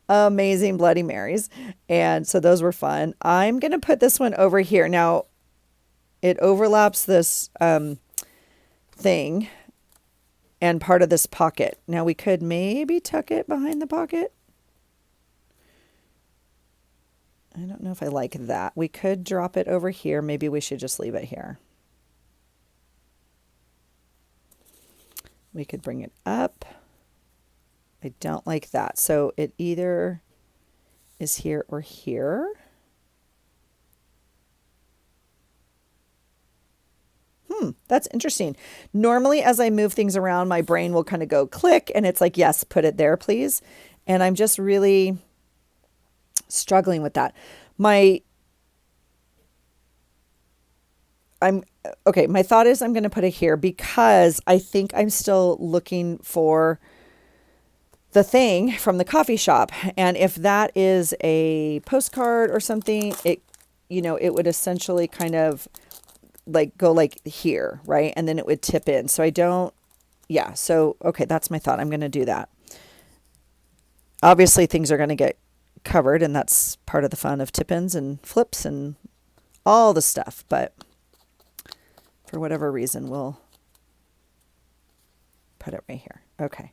A: Amazing Bloody Marys. And so those were fun. I'm going to put this one over here. Now, it overlaps this thing and part of this pocket. Now, we could maybe tuck it behind the pocket. I don't know if I like that. We could drop it over here. Maybe we should just leave it here. We could bring it up. I don't like that. So it either is here or here. That's interesting. Normally, as I move things around, my brain will kind of go click and it's like, yes, put it there, please. And I'm just really struggling with that. My thought is I'm going to put it here because I think I'm still looking for the thing from the coffee shop. And if that is a postcard or something, it would essentially kind of like go like here, right? And then it would tip in. So okay, that's my thought. I'm going to do that. Obviously things are going to get covered and that's part of the fun of tip-ins and flips and all the stuff. But for whatever reason, we'll put it right here. Okay.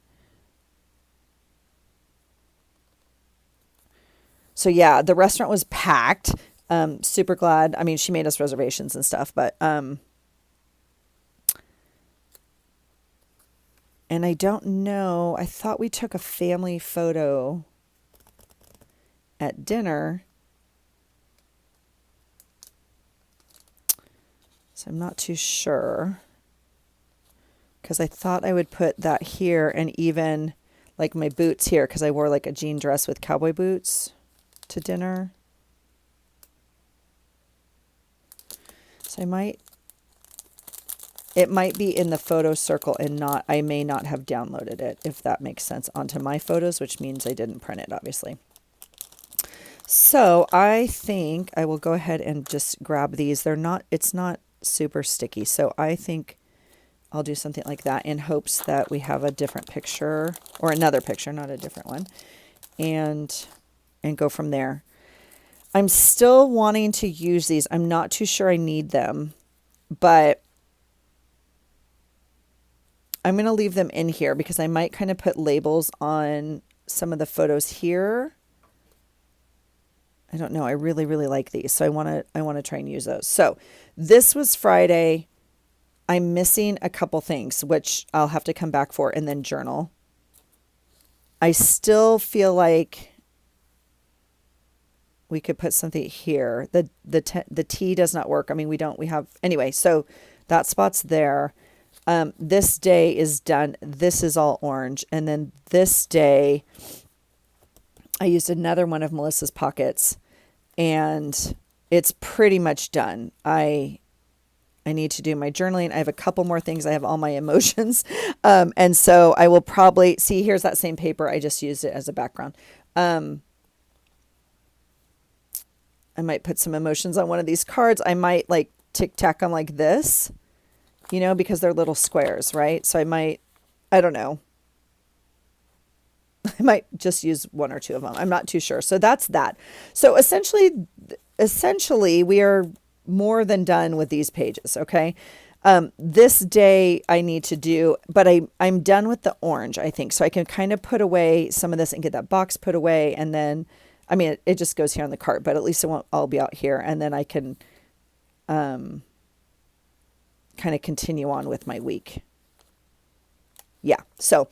A: So yeah, the restaurant was packed. Super glad. I mean, she made us reservations and stuff, but, and I don't know, I thought we took a family photo at dinner. So I'm not too sure because I thought I would put that here and even like my boots here because I wore like a jean dress with cowboy boots to dinner. So it might be in the photo circle and I may not have downloaded it, if that makes sense, onto my photos, which means I didn't print it, obviously. So I think I will go ahead and just grab these. It's not super sticky. So I think I'll do something like that in hopes that we have a different picture or another picture, not a different one, and go from there. I'm still wanting to use these. I'm not too sure I need them, but I'm going to leave them in here because I might kind of put labels on some of the photos here. I don't know. I really, really like these. So I want to try and use those. So this was Friday. I'm missing a couple things, which I'll have to come back for and then journal. I still feel like we could put something here. The T does not work. I mean, anyway, so that spot's there. This day is done. This is all orange. And then this day, I used another one of Melissa's pockets and it's pretty much done. I need to do my journaling. I have a couple more things. I have all my emotions. And so I will probably see, here's that same paper. I just used it as a background. I might put some emotions on one of these cards. I might like tic-tac them like this, because they're little squares, right? So I don't know. I might just use one or two of them. I'm not too sure. So that's that. So essentially we are more than done with these pages. Okay. This day I need to do, but I'm done with the orange, I think. So I can kind of put away some of this and get that box put away. And then, I mean, it just goes here on the cart, but at least it won't all be out here. And then I can, kind of continue on with my week. Yeah. So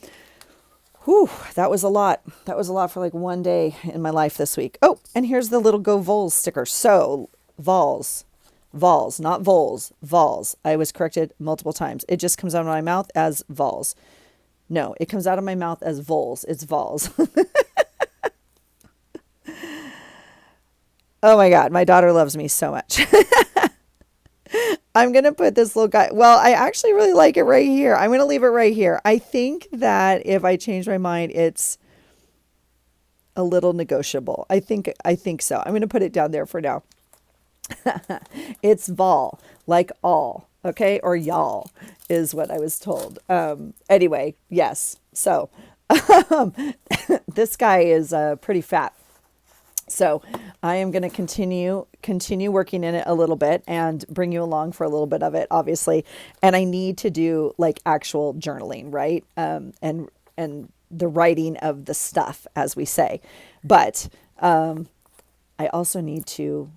A: Whew, that was a lot. That was a lot for like one day in my life this week. Oh, and here's the little Go Vols sticker. So, Vols, Vols, not Vols, Vols. I was corrected multiple times. It just comes out of my mouth as Vols. No, it comes out of my mouth as Vols. It's Vols. Oh my God, my daughter loves me so much. I'm going to put this little guy. Well, I actually really like it right here. I'm going to leave it right here. I think that if I change my mind, it's a little negotiable. I think so. I'm going to put it down there for now. It's vol, like all, okay? Or y'all is what I was told. Anyway, yes. So this guy is pretty fat. So I am going to continue working in it a little bit and bring you along for a little bit of it, obviously. And I need to do like actual journaling, right? And the writing of the stuff, as we say. But I also need to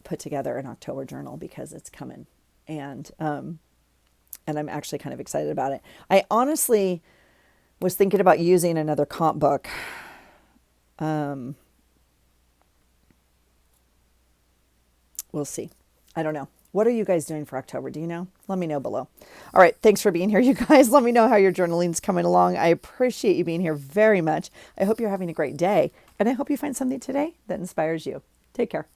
A: put together an October journal because it's coming, and I'm actually kind of excited about it. I honestly was thinking about using another comp book. We'll see. I don't know. What are you guys doing for October? Do you know? Let me know below. All right. Thanks for being here, you guys. Let me know how your journaling's coming along. I appreciate you being here very much. I hope you're having a great day, and I hope you find something today that inspires you. Take care.